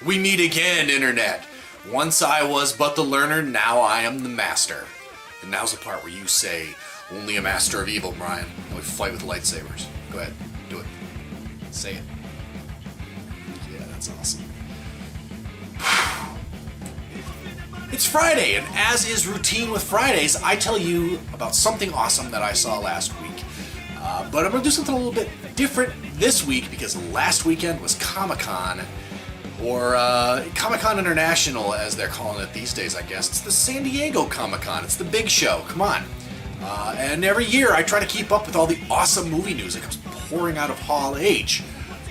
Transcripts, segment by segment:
We meet again, Internet. Once I was but the learner, now I am the master. And now's the part where you say, only a master of evil, Brian. And we fight with lightsabers. Go ahead, do it. Say it. Yeah, that's awesome. It's Friday, and as is routine with Fridays, I tell you about something awesome that I saw last week. But I'm going to do something a little bit different this week because last weekend was Comic-Con, or Comic-Con International, as they're calling it these days, I guess. It's the San Diego Comic-Con. It's the big show. Come on. And every year I try to keep up with all the awesome movie news that comes pouring out of Hall H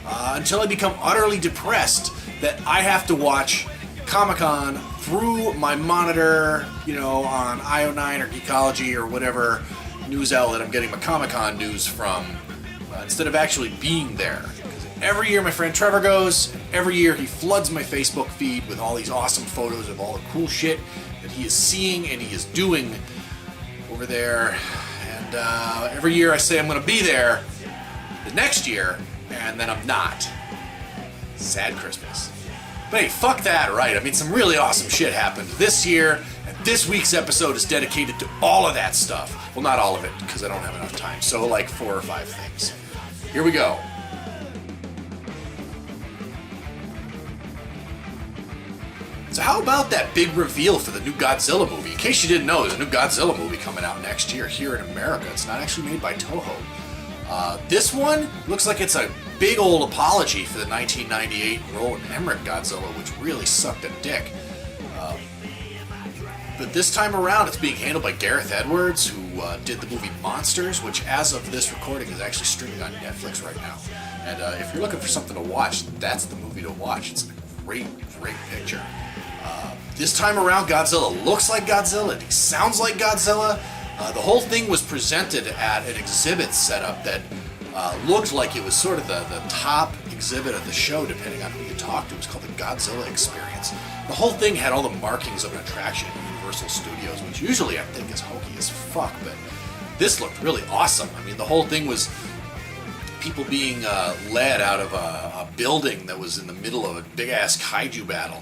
until I become utterly depressed that I have to watch Comic-Con through my monitor, on IO9 or Geekology or whatever news outlet I'm getting my Comic-Con news from, instead of actually being there. Every year my friend Trevor goes, every year he floods my Facebook feed with all these awesome photos of all the cool shit that he is seeing and he is doing over there. And every year I say I'm going to be there the next year, and then I'm not. Sad Christmas. But hey, fuck that, right? I mean, some really awesome shit happened this year, and this week's episode is dedicated to all of that stuff. Well, not all of it, because I don't have enough time. So, like 4 or 5 things. Here we go. So how about that big reveal for the new Godzilla movie? In case you didn't know, there's a new Godzilla movie coming out next year here in America. It's not actually made by Toho. This one looks like it's a big old apology for the 1998 Roland Emmerich Godzilla, which really sucked a dick. But this time around, it's being handled by Gareth Edwards, who did the movie Monsters, which as of this recording is actually streaming on Netflix right now. And if you're looking for something to watch, that's the movie to watch. It's a great, great picture. This time around, Godzilla looks like Godzilla, he sounds like Godzilla. The whole thing was presented at an exhibit setup that looked like it was sort of the top exhibit of the show, depending on who you talk to. It was called the Godzilla Experience. The whole thing had all the markings of an attraction at Universal Studios, which usually I think is hokey as fuck, but this looked really awesome. I mean, the whole thing was people being led out of a building that was in the middle of a big-ass kaiju battle.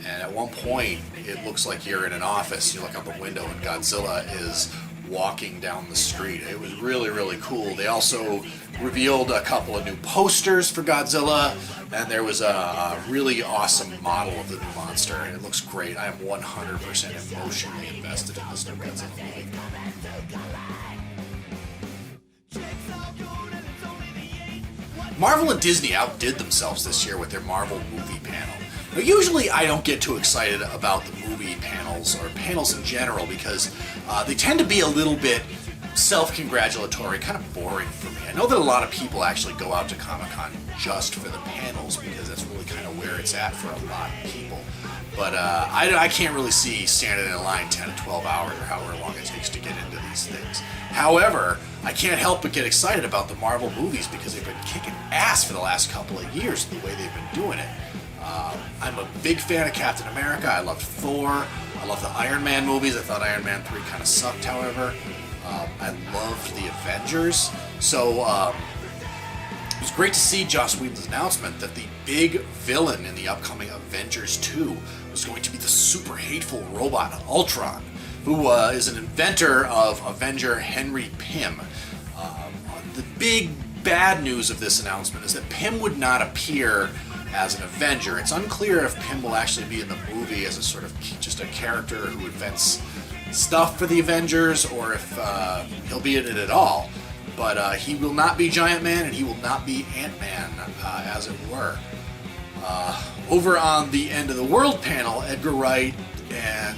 And at one point, it looks like you're in an office. You look out the window, and Godzilla is walking down the street. It was really, really cool. They also revealed a couple of new posters for Godzilla, and there was a really awesome model of the new monster, and it looks great. I am 100% emotionally invested in this new Godzilla movie. Marvel and Disney outdid themselves this year with their Marvel movie panel. Now, usually I don't get too excited about the movie panels or panels in general because they tend to be a little bit self-congratulatory, kind of boring for me. I know that a lot of people actually go out to Comic-Con just for the panels because that's really kind of where it's at for a lot of people. But I can't really see standing in a line 10 to 12 hours or however long it takes to get into these things. However, I can't help but get excited about the Marvel movies because they've been kicking ass for the last couple of years, the way they've been doing it. I'm a big fan of Captain America. I loved Thor. I love the Iron Man movies. I thought Iron Man 3 kind of sucked, however. I loved the Avengers. So it was great to see Joss Whedon's announcement that the big villain in the upcoming Avengers 2 was going to be the super hateful robot Ultron, who is an inventor of Avenger Henry Pym. The big bad news of this announcement is that Pym would not appear as an Avenger. It's unclear if Pym will actually be in the movie as a sort of just a character who invents stuff for the Avengers, or if he'll be in it at all. But he will not be Giant Man, and he will not be Ant-Man, as it were. Over on the End of the World panel, Edgar Wright and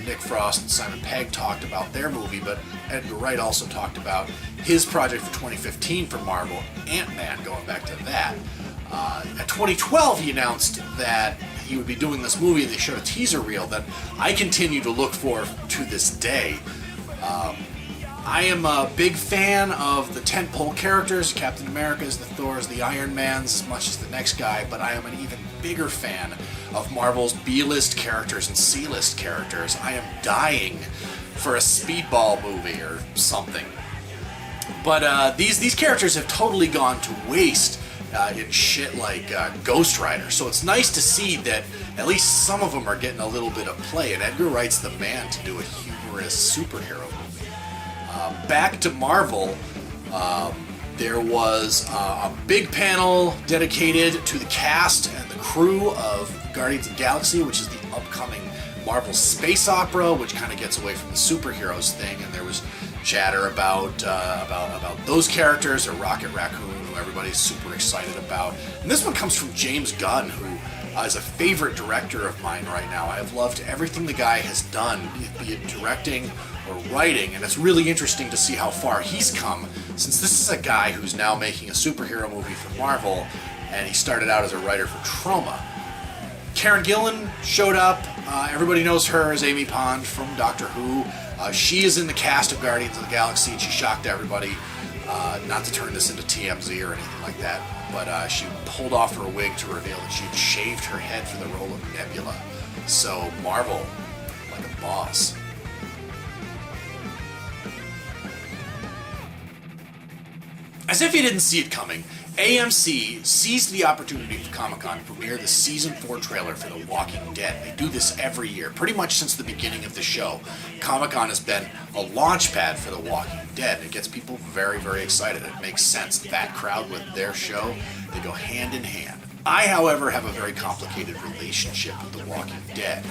Nick Frost and Simon Pegg talked about their movie, but Edgar Wright also talked about his project for 2015 for Marvel, Ant-Man, going back to that. At 2012, he announced that he would be doing this movie, and they showed a teaser reel that I continue to look for to this day. I am a big fan of the tentpole characters, Captain America's, the Thor's, the Iron Man's, as much as the next guy, but I am an even bigger fan of Marvel's B-list characters and C-list characters. I am dying for a Speedball movie or something. But these characters have totally gone to waste in shit like Ghost Rider. So it's nice to see that at least some of them are getting a little bit of play, and Edgar Wright's the man to do a humorous superhero movie. Back to Marvel, there was a big panel dedicated to the cast and the crew of Guardians of the Galaxy, which is the upcoming Marvel space opera, which kind of gets away from the superheroes thing, and there was chatter about those characters, or Rocket Raccoon, who everybody's super excited about. And this one comes from James Gunn, who is a favorite director of mine right now. I have loved everything the guy has done, be it directing or writing, and it's really interesting to see how far he's come, since this is a guy who's now making a superhero movie for Marvel, and he started out as a writer for Troma. Karen Gillan showed up. Everybody knows her as Amy Pond from Doctor Who. She is in the cast of Guardians of the Galaxy, and she shocked everybody. Not to turn this into TMZ or anything like that, but she pulled off her wig to reveal that she had shaved her head for the role of Nebula. So Marvel, like a boss. As if you didn't see it coming, AMC seized the opportunity for Comic-Con to premiere the Season 4 trailer for The Walking Dead. They do this every year, pretty much since the beginning of the show. Comic-Con has been a launch pad for The Walking Dead. It gets people very, very excited. It makes sense. That crowd with their show, they go hand in hand. I, however, have a very complicated relationship with The Walking Dead.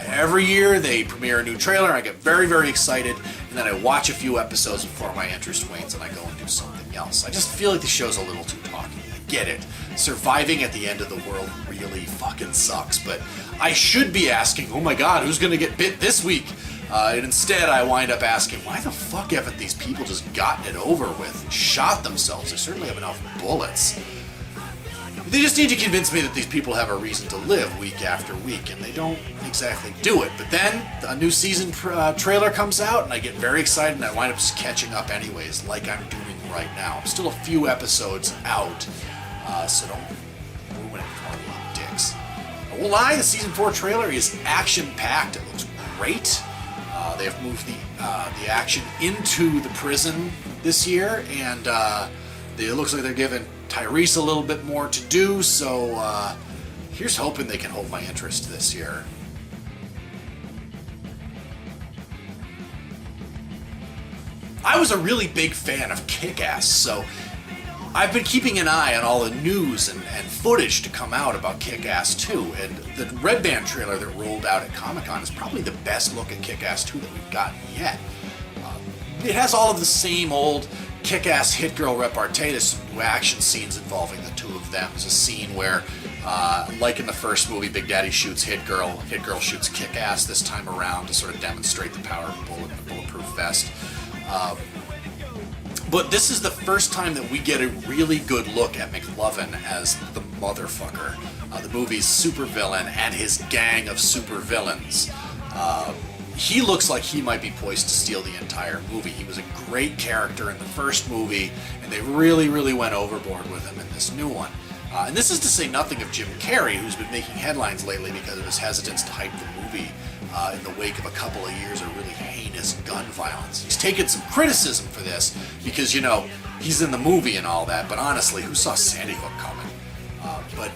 Every year they premiere a new trailer, I get very, very excited, and then I watch a few episodes before my interest wanes and I go and do something else. I just feel like the show's a little too talky. I get it. Surviving at the end of the world really fucking sucks, but I should be asking, oh my god, who's gonna get bit this week? And instead I wind up asking, why the fuck haven't these people just gotten it over with and shot themselves? They certainly have enough bullets. They just need to convince me that these people have a reason to live week after week, and they don't exactly do it. But then a new season trailer comes out, and I get very excited, and I wind up just catching up anyways, like I'm doing right now. I'm still a few episodes out, so don't ruin it for me, dicks. I won't lie, the Season 4 trailer is action-packed. It looks great. They have moved the action into the prison this year, and it looks like they're giving Tyrese a little bit more to do, so here's hoping they can hold my interest this year. I was a really big fan of Kick-Ass, so I've been keeping an eye on all the news and footage to come out about Kick-Ass 2, and the Red Band trailer that rolled out at Comic-Con is probably the best look at Kick-Ass 2 that we've gotten yet. It has all of the same old Kick-Ass Hit Girl repartee. There's some new action scenes involving the two of them. There's a scene where, like in the first movie, Big Daddy shoots Hit Girl shoots Kick-Ass this time around to sort of demonstrate the power of the bulletproof vest. But this is the first time that we get a really good look at McLovin as the motherfucker, the movie's supervillain and his gang of supervillains. He looks like he might be poised to steal the entire movie. He was a great character in the first movie, and they really, really went overboard with him in this new one. And this is to say nothing of Jim Carrey, who's been making headlines lately because of his hesitance to hype the movie in the wake of a couple of years of really heinous gun violence. He's taken some criticism for this because, you know, he's in the movie and all that, but honestly, who saw Sandy Hook coming? But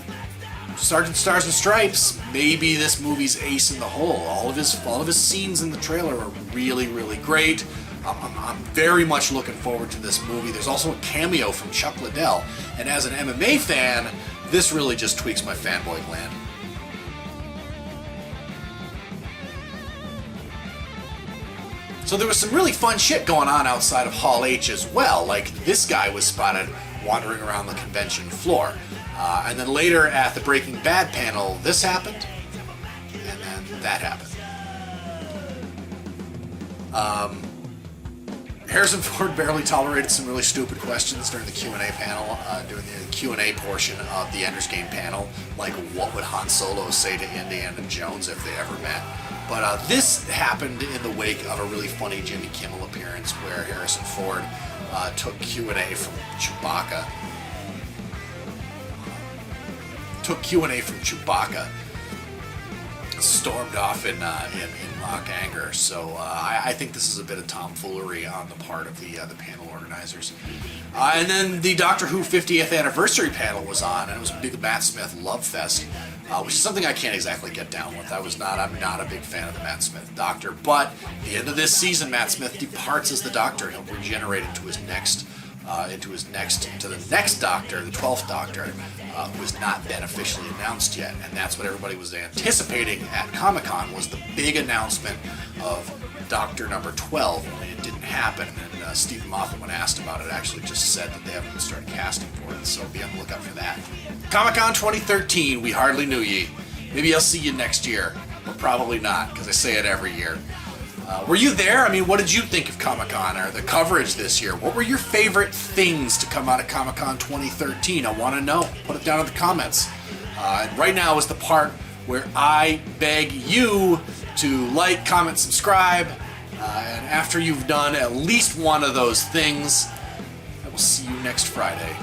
Sergeant Stars and Stripes, maybe this movie's ace in the hole. All of his scenes in the trailer are really, really great. I'm very much looking forward to this movie. There's also a cameo from Chuck Liddell, and as an MMA fan, this really just tweaks my fanboy gland. So there was some really fun shit going on outside of Hall H as well, like this guy was spotted wandering around the convention floor. And then later at the Breaking Bad panel, this happened, and then that happened. Harrison Ford barely tolerated some really stupid questions during the Q&A panel, during the Q&A portion of the Ender's Game panel, like what would Han Solo say to Indiana Jones if they ever met. But this happened in the wake of a really funny Jimmy Kimmel appearance where Harrison Ford took Q&A from Chewbacca. stormed off in mock anger. So I think this is a bit of tomfoolery on the part of the panel organizers. And then the Doctor Who 50th anniversary panel was on, and it was a big Matt Smith love fest, which is something I can't exactly get down with. I'm not a big fan of the Matt Smith Doctor, but at the end of this season, Matt Smith departs as the Doctor. He'll regenerate into the next Doctor, the 12th Doctor, who has not been officially announced yet, and that's what everybody was anticipating at Comic-Con, was the big announcement of Doctor number 12, only it didn't happen, and Stephen Moffat, when asked about it, actually just said that they haven't even started casting for it, so be on the lookout for that. Comic-Con 2013, we hardly knew ye. Maybe I'll see you next year, but probably not, because I say it every year. Were you there? I mean, what did you think of Comic-Con or the coverage this year? What were your favorite things to come out of Comic-Con 2013? I want to know. Put it down in the comments. And right now is the part where I beg you to like, comment, subscribe. And after you've done at least one of those things, I will see you next Friday.